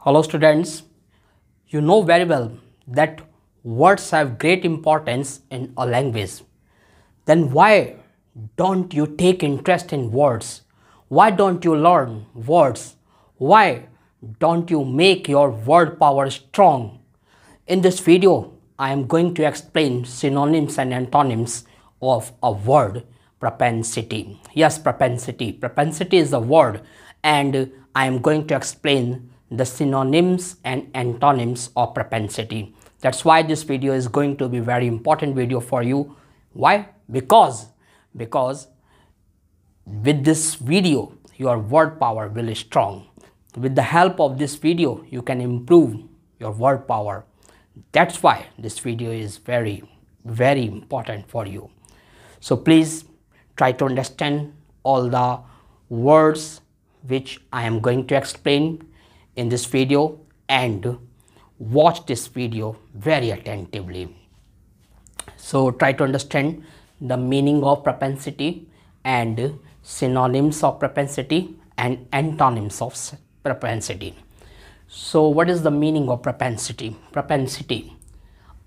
Hello students, you know very well that words have great importance in a language. Then why don't you take interest in words? Why don't you learn words? Why don't you make your word power strong? In this video, I am going to explain synonyms and antonyms of a word propensity. Yes, propensity. Propensity is the word, and I am going to explain the synonyms and antonyms of propensity. That's why this video is going to be very important video for you. Why? Because with this video your word power will be strong. With the help of this video you can improve your word power. That's why this video is very important for you. So please try to understand all the words which I am going to explain in this video and watch this video very attentively. So try to understand the meaning of propensity and synonyms of propensity and antonyms of propensity. So what is the meaning of propensity? Propensity,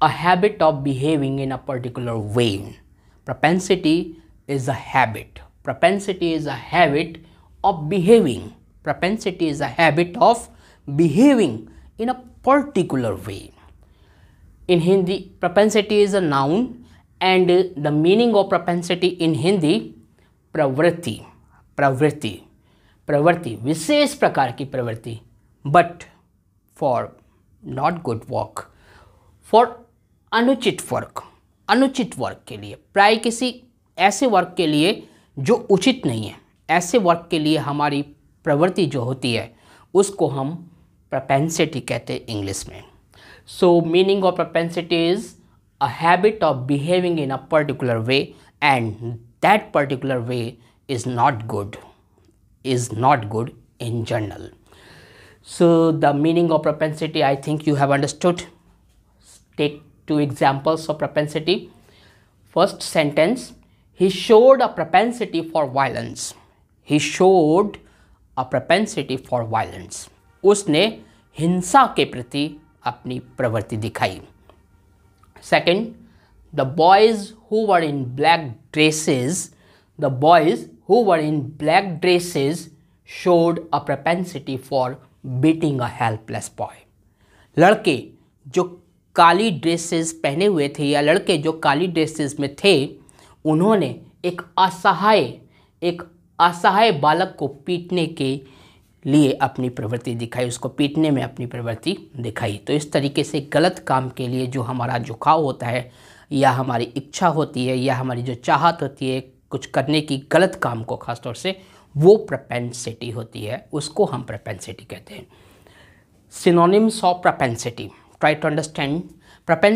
a habit of behaving in a particular way. Propensity is a habit. Propensity is a habit of behaving. Propensity is a habit of behaving in a particular way. In Hindi, propensity is a noun and the meaning of propensity in Hindi, प्रवृत्ति, प्रवृत्ति, प्रवृत्ति, विशेष प्रकार की प्रवृत्ति, but for not good work, for अनुचित work के लिए, प्राय किसी ऐसे वर्क के लिए जो उचित नहीं है, ऐसे वर्क के लिए हमारी प्रवृत्ति जो होती है उसको हम propensity कहते हैं इंग्लिश में. So meaning of propensity is a habit of behaving in a particular way and that particular way is not good in general. So the meaning of propensity I think you have understood. Take two examples of propensity. First sentence, he showed a propensity for violence. He showed a propensity for violence. उसने हिंसा के प्रति अपनी प्रवृत्ति दिखाई. Second, the boys who were in black dresses showed a propensity for beating a helpless boy. लड़के जो काली dresses पहने हुए थे या लड़के जो काली ड्रेसेस में थे उन्होंने एक असहाय बालक को पीटने के लिए अपनी प्रवृत्ति दिखाई, उसको पीटने में अपनी प्रवृत्ति दिखाई. तो इस तरीके से गलत काम के लिए जो हमारा झुकाव होता है या हमारी इच्छा होती है या हमारी जो चाहत होती है कुछ करने की गलत काम को, खासतौर से वो प्रोपेंसिटी होती है, उसको हम प्रोपेंसिटी कहते हैं. Synonyms of propensity, try to understand.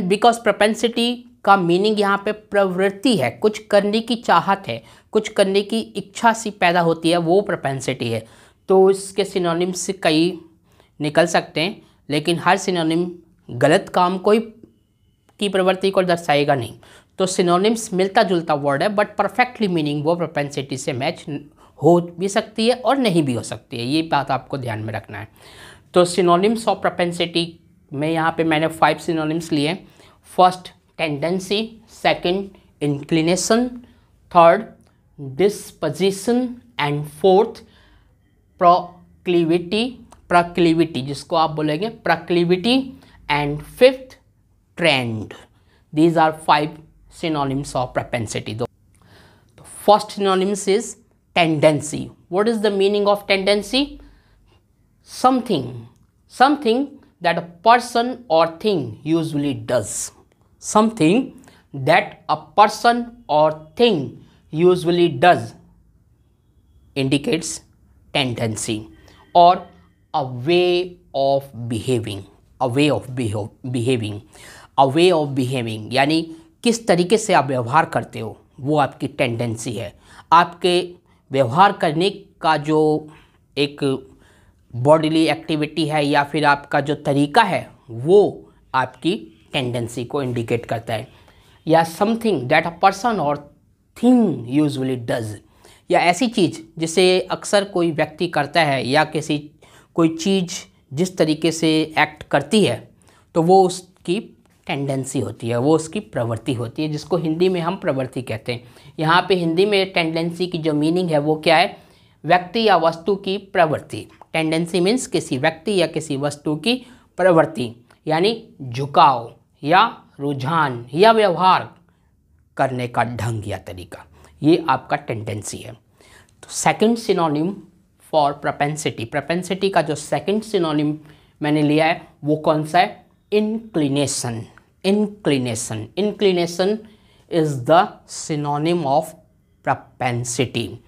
Because propensity का मीनिंग यहाँ पे प्रवृत्ति है, कुछ करने की चाहत है, कुछ करने की इच्छा सी पैदा होती है, वो प्रोपेंसिटी है. तो इसके सिनोनिम्स से कई निकल सकते हैं लेकिन हर सिनोनिम गलत काम की प्रवृत्ति को दर्शाएगा नहीं. तो सिनोनिम्स मिलता जुलता वर्ड है बट परफेक्टली मीनिंग वो प्रोपेंसिटी से मैच हो भी सकती है और नहीं भी हो सकती है, ये बात आपको ध्यान में रखना है. तो सिनोनिम्स ऑफ प्रोपेंसिटी में यहाँ पे मैंने 5 सिनोनिम्स लिए. First tendency, second inclination, third disposition and fourth proclivity जिसको आप बोलेंगे proclivity and fifth trend. These are 5 synonyms of propensity. The first synonyms is tendency. What is the meaning of tendency? Something that a person or thing usually does. Something that a person or thing usually does indicates tendency or a way of behaving. यानी किस तरीके से आप व्यवहार करते हो वो आपकी टेंडेंसी है. आपके व्यवहार करने का जो एक बॉडीली एक्टिविटी है या फिर आपका जो तरीका है वो आपकी टेंडेंसी को इंडिकेट करता है. या समथिंग दैट अ पर्सन और थिंग यूजुअली डज, या ऐसी चीज़ जिसे अक्सर कोई व्यक्ति करता है या कोई चीज़ जिस तरीके से एक्ट करती है तो वो उसकी टेंडेंसी होती है, वो उसकी प्रवृत्ति होती है, जिसको हिंदी में हम प्रवृत्ति कहते हैं। यहाँ पे हिंदी में टेंडेंसी की जो मीनिंग है वो क्या है, व्यक्ति या वस्तु की प्रवृत्ति। टेंडेंसी मीन्स किसी व्यक्ति या किसी वस्तु की प्रवृत्ति, यानी झुकाव या रुझान या व्यवहार करने का ढंग या तरीका, ये आपका टेंडेंसी है। तो second synonym for propensity, propensity का जो सेकंड सिनोनिम मैंने लिया है वो कौन सा है, inclination. Inclination, inclination is the synonym of propensity.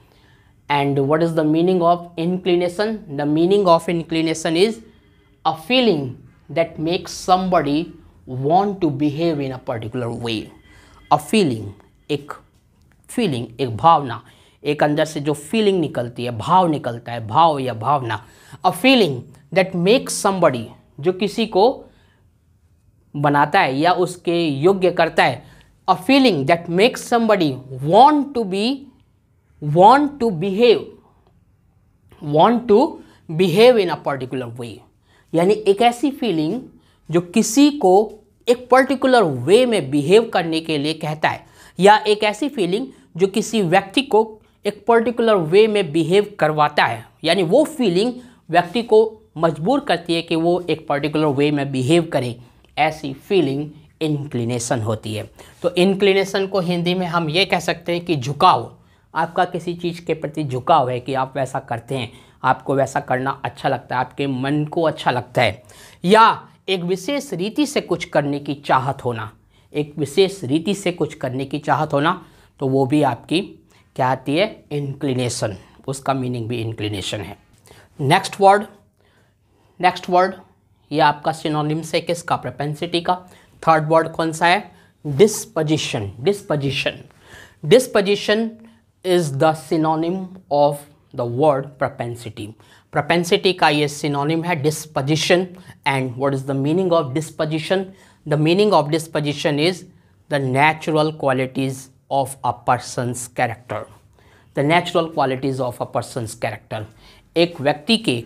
And what is the meaning of inclination? The meaning of inclination is a feeling that makes somebody want to behave in a particular way. A feeling, एक भावना, एक अंदर से जो feeling निकलती है, भाव निकलता है, भाव या भावना। A feeling that makes somebody, जो किसी को बनाता है या उसके योग्य करता है। A feeling that makes somebody want to behave in a particular way, यानी एक ऐसी फीलिंग जो किसी को एक पर्टिकुलर वे में बिहेव करने के लिए कहता है, या एक ऐसी फीलिंग जो किसी व्यक्ति को एक पर्टिकुलर वे में बिहेव करवाता है, यानी वो फीलिंग व्यक्ति को मजबूर करती है कि वो एक पर्टिकुलर वे में बिहेव करे, ऐसी फीलिंग इंक्लिनेशन होती है। तो इंक्लिनेशन को हिंदी में हम ये कह सकते हैं कि झुकाव, आपका किसी चीज़ के प्रति झुकाव है कि आप वैसा करते हैं, आपको वैसा करना अच्छा लगता है, आपके मन को अच्छा लगता है, या एक विशेष रीति से कुछ करने की चाहत होना, एक विशेष रीति से कुछ करने की चाहत होना, तो वो भी आपकी क्या आती है, इंक्लिनेशन, उसका मीनिंग भी इंक्लिनेशन है। नेक्स्ट वर्ड ये आपका सिनोनिम से किसका, प्रोपेंसिटी का। थर्ड वर्ड कौन सा है, disposition. Disposition is the synonym of the word propensity. Propensity का ये synonym है disposition. And what is the meaning of disposition? The meaning of disposition is the natural qualities of a person's character. The natural qualities of a person's character. एक व्यक्ति के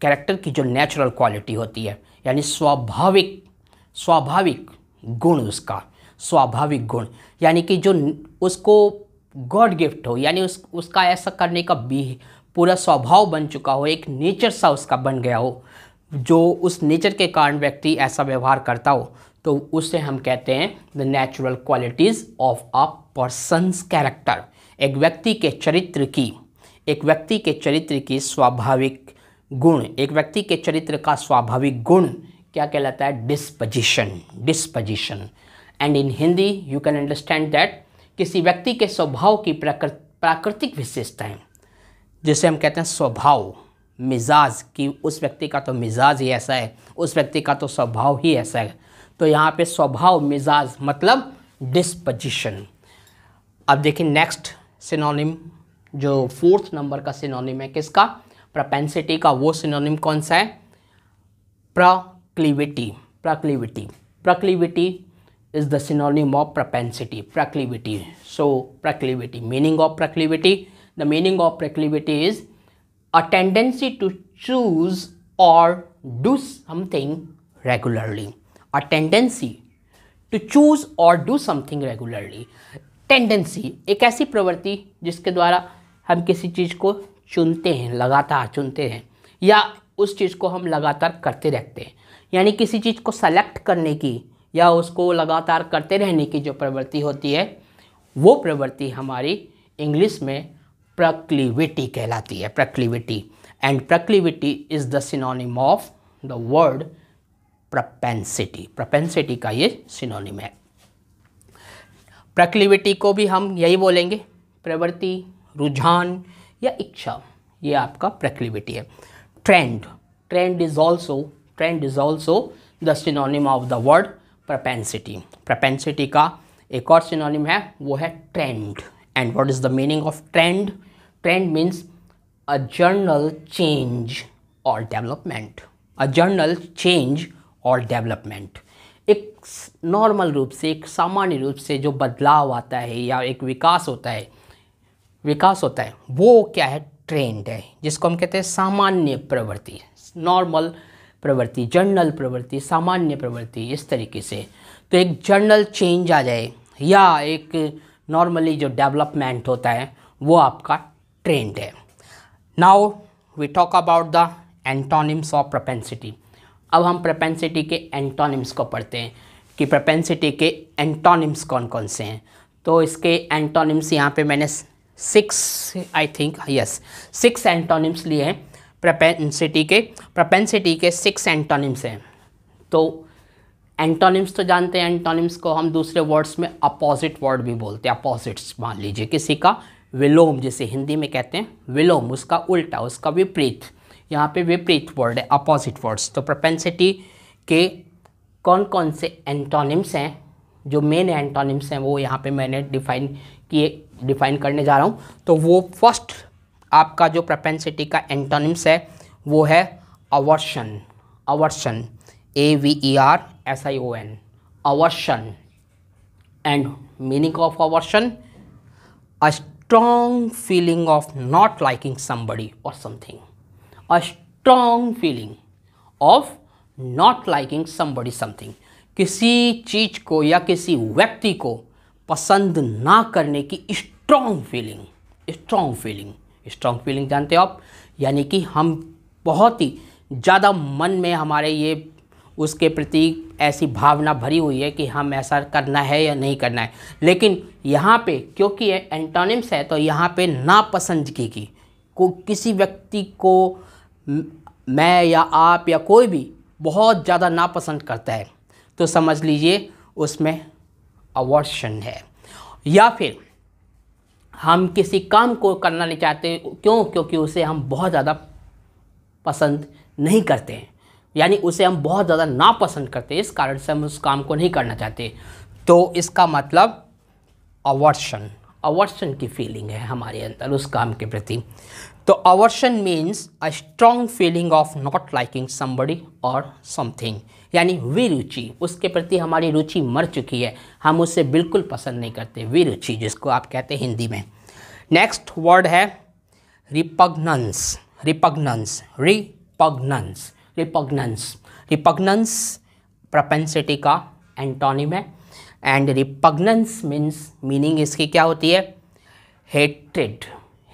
character की जो natural quality होती है, यानी स्वाभाविक गुण, उसका स्वाभाविक गुण, यानी कि जो उसको गॉड गिफ्ट हो, यानी उसका ऐसा करने का पूरा स्वभाव बन चुका हो, एक नेचर सा उसका बन गया हो, जो उस नेचर के कारण व्यक्ति ऐसा व्यवहार करता हो, तो उससे हम कहते हैं the natural qualities of a persons character. एक व्यक्ति के चरित्र की स्वाभाविक गुण, एक व्यक्ति के चरित्र का स्वाभाविक गुण क्या कहलाता है, disposition. And in Hindi you can understand that किसी व्यक्ति के स्वभाव की प्राकृतिक विशेषताएं, जिसे हम कहते हैं स्वभाव, मिजाज, कि उस व्यक्ति का तो मिजाज ही ऐसा है, उस व्यक्ति का तो स्वभाव ही ऐसा है। तो यहाँ पे स्वभाव, मिजाज मतलब डिस्पोजिशन। अब देखिए नेक्स्ट सिनोनिम, जो फोर्थ नंबर का सिनोनिम है किसका, प्रोपेंसिटी का। वो सिनोनिम कौन सा है, proclivity is the synonym of propensity, proclivity. So proclivity, meaning of proclivity, the meaning of proclivity is a tendency to choose or do something regularly. A tendency to choose or do something regularly. Tendency एक ऐसी प्रवृत्ति जिसके द्वारा हम किसी चीज़ को चुनते हैं, लगातार चुनते हैं, या उस चीज़ को हम लगातार करते रहते हैं, यानी किसी चीज़ को सेलेक्ट करने की या उसको लगातार करते रहने की जो प्रवृत्ति होती है, वो प्रवृत्ति हमारी इंग्लिश में प्रक्लिविटी कहलाती है, proclivity. And proclivity is the synonym of the word propensity. Propensity का ये सिनोनिम है। प्रक्लिविटी को भी हम यही बोलेंगे, प्रवृत्ति, रुझान या इच्छा, ये आपका प्रक्लिविटी है। Trend is also the synonym of the word propensity. Propensity का एक और सिनोनिम है, वो है trend. And what is the meaning of trend? Trend means a general change और डेवलपमेंट। अ जनरल चेंज और डेवलपमेंट, एक नॉर्मल रूप से, एक सामान्य रूप से जो बदलाव आता है या एक विकास होता है, वो क्या है? ट्रेंड है, जिसको हम कहते हैं सामान्य प्रवृत्ति, नॉर्मल प्रवृत्ति, जर्नल प्रवृत्ति, सामान्य प्रवृत्ति, इस तरीके से। तो एक जर्नल चेंज आ जाए या एक नॉर्मली जो डेवलपमेंट होता है वो आपका ट्रेंड है। Now we talk about the antonyms of propensity. अब हम प्रोपेंसिटी के एंटोनिम्स को पढ़ते हैं कि प्रोपेंसिटी के एंटोनिम्स कौन कौन से हैं। तो इसके एंटोनिम्स यहाँ पे मैंने 6 एंटोनिम्स लिए हैं। प्रोपेंसिटी के 6 एंटोनिम्स हैं। तो एंटोनिम्स तो जानते हैं, एंटोनिम्स को हम दूसरे वर्ड्स में अपोजिट वर्ड भी बोलते हैं। अपोजिट्स, मान लीजिए किसी का विलोम, जिसे हिंदी में कहते हैं विलोम, उसका उल्टा, उसका विपरीत, यहाँ पे विपरीत वर्ड है, अपोजिट वर्ड्स। तो प्रोपेंसिटी के कौन कौन से एंटोनिम्स हैं, जो मेन एंटोनिम्स हैं, वो यहाँ पे मैंने डिफाइन करने जा रहा हूँ। तो वो फर्स्ट आपका जो प्रोपेंसिटी का एंटोनिम्स है वो है aversion. Aversion, AVERSION, aversion. And meaning of aversion, a strong feeling of not liking somebody और something. A strong feeling of not liking somebody something, किसी चीज को या किसी व्यक्ति को पसंद ना करने की strong feeling. Strong feeling, strong feeling जानते हो आप, यानी कि हम बहुत ही ज़्यादा मन में हमारे ये उसके प्रति ऐसी भावना भरी हुई है कि हम ऐसा करना है या नहीं करना है। लेकिन यहाँ पे क्योंकि ये एंटोनिम्स है तो यहाँ पे नापसंदगी की को किसी व्यक्ति को मैं या आप या कोई भी बहुत ज़्यादा नापसंद करता है तो समझ लीजिए उसमें अवर्शन है। या फिर हम किसी काम को करना नहीं चाहते, क्यों? क्योंकि उसे हम बहुत ज़्यादा पसंद नहीं करते हैं, यानी उसे हम बहुत ज़्यादा नापसंद करते हैं, इस कारण से हम उस काम को नहीं करना चाहते। तो इसका मतलब अवर्शन, अवर्शन की फीलिंग है हमारे अंदर उस काम के प्रति। तो aversion means a strong feeling of not liking somebody और समथिंग, यानी विरुचि, उसके प्रति हमारी रुचि मर चुकी है, हम उसे बिल्कुल पसंद नहीं करते, विरुचि जिसको आप कहते हैं हिंदी में। नेक्स्ट वर्ड है repugnance. Repugnance, repugnance, repugnance, repugnance propensity का एंटोनिम है। एंड रिपग्नेंस मीन्स, मीनिंग इसकी क्या होती है? हेट्रेड।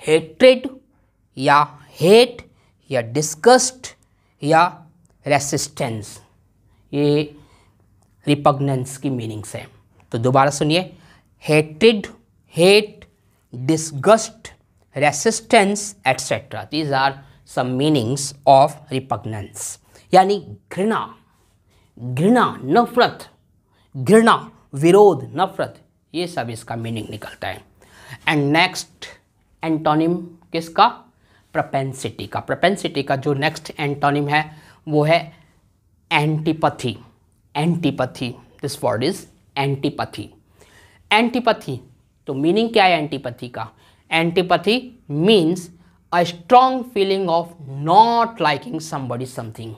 हेट्रेड या हेट या डिस्गस्ट या रेसिस्टेंस, ये रिपग्नेंस की मीनिंग्स हैं। तो दोबारा सुनिए, hatred, hate, disgust, resistance etcetera, these are some meanings of repugnance, यानी घृणा, घृणा, नफरत, घृणा, विरोध, नफरत, ये सब इसका मीनिंग निकलता है। एंड नेक्स्ट एंटोनिम किसका? प्रोपेंसिटी का। प्रोपेंसिटी का जो नेक्स्ट एंटोनिम है वो है antipathy. Antipathy, this word is antipathy. Antipathy, तो मीनिंग क्या है एंटीपैथी का? Antipathy means a strong feeling of not liking somebody something,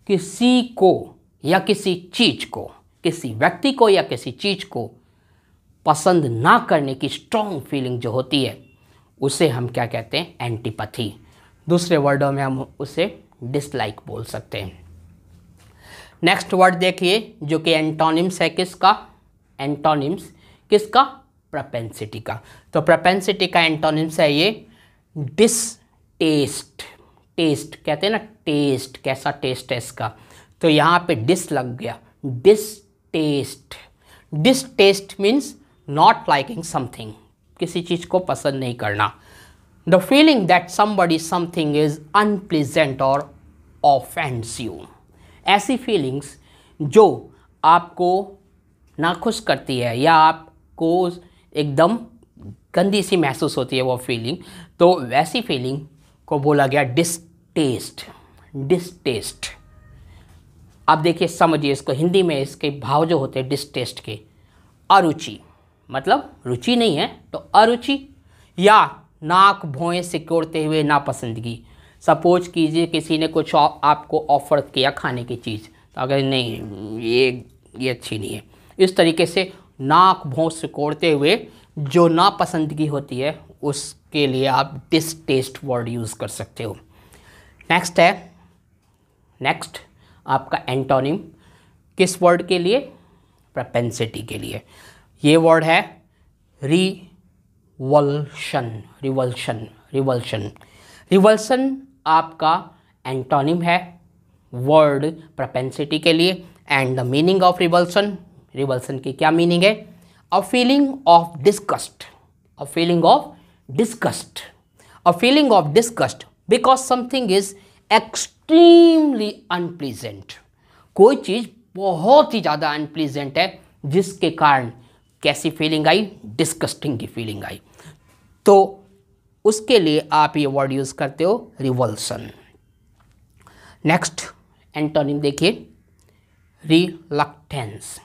किसी को या किसी चीज को, किसी व्यक्ति को या किसी चीज को पसंद ना करने की स्ट्रॉन्ग फीलिंग जो होती है उसे हम क्या कहते हैं? एंटीपैथी। दूसरे वर्डों में हम उसे डिसलाइक बोल सकते हैं। नेक्स्ट वर्ड देखिए जो कि एंटोनिम्स है किसका? एंटोनिम्स किसका? प्रोपेंसिटी का। तो प्रोपेंसिटी का एंटोनिम्स है ये डिसटेस्ट। टेस्ट कहते हैं ना, टेस्ट, कैसा टेस्ट है इसका, तो यहाँ पे डिस लग गया, डिसटेस्ट। डिसटेस्ट मीन्स नॉट लाइकिंग समथिंग, किसी चीज़ को पसंद नहीं करना। The feeling that somebody something is unpleasant और ऑफेंड्स यू, ऐसी फीलिंग्स जो आपको नाखुश करती है या आपको एकदम गंदी सी महसूस होती है वो फीलिंग, तो वैसी फीलिंग को बोला गया डिसटेस्ट। डिसटेस्ट, आप देखिए, समझिए इसको, हिंदी में इसके भाव जो होते हैं डिसटेस्ट के, अरुचि, मतलब रुचि नहीं है तो अरुचि, या नाक भौएं सिकोड़ते हुए नापसंदगी। सपोज कीजिए किसी ने कुछ आपको ऑफर किया खाने की चीज़, तो अगर नहीं ये अच्छी नहीं है, इस तरीके से नाक भौं सिकोड़ते हुए जो नापसंदगी होती है उसके लिए आप डिसटेस्ट वर्ड यूज़ कर सकते हो। नेक्स्ट आपका एंटोनिम किस वर्ड के लिए? प्रोपेंसिटी के लिए। ये वर्ड है रिवल्शन आपका एंटोनिम है वर्ड प्रोपेंसिटी के लिए। एंड द मीनिंग ऑफ रिवल्शन की क्या मीनिंग है? A feeling of disgust because something is extremely unpleasant. कोई चीज़ बहुत ही ज़्यादा अनप्लीजेंट है जिसके कारण कैसी फीलिंग आई? डिस्गस्टिंग की फीलिंग आई। तो उसके लिए आप ये वर्ड यूज़ करते हो रिवल्सन। नेक्स्ट एंटोनिम देखिए, रिलक्टेंस।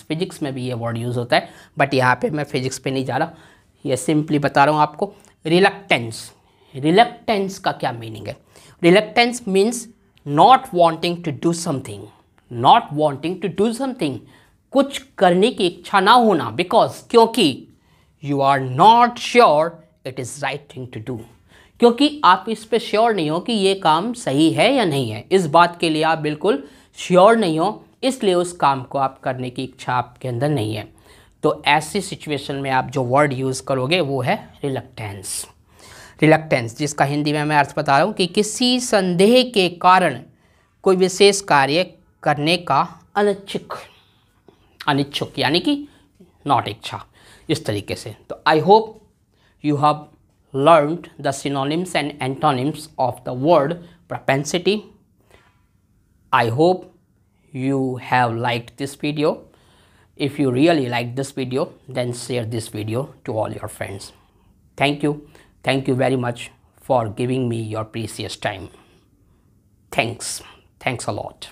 फिजिक्स में भी ये वर्ड यूज़ होता है, बट यहाँ पे मैं फिजिक्स पे नहीं जा रहा, ये सिंपली बता रहा हूँ आपको। रिलक्टेंस का क्या मीनिंग है? Reluctance means not wanting to do something, कुछ करने की इच्छा ना होना, क्योंकि you are not sure it is right thing to do, क्योंकि आप इस पे श्योर नहीं हो कि ये काम सही है या नहीं है। इस बात के लिए आप बिल्कुल श्योर नहीं हो, इसलिए उस काम को आप करने की इच्छा आपके अंदर नहीं है। तो ऐसी सिचुएशन में आप जो वर्ड यूज़ करोगे वो है रिलक्टेंस, जिसका हिंदी में मैं अर्थ बता रहा हूँ कि किसी संदेह के कारण कोई विशेष कार्य करने का अनिच्छुक यानी कि नॉट इच्छा, इस तरीके से। तो I hope you have learned the synonyms and antonyms of the word propensity. I hope you have liked this video. If you really liked this video, then share this video to all your friends. Thank you very much for giving me your precious time. Thanks a lot.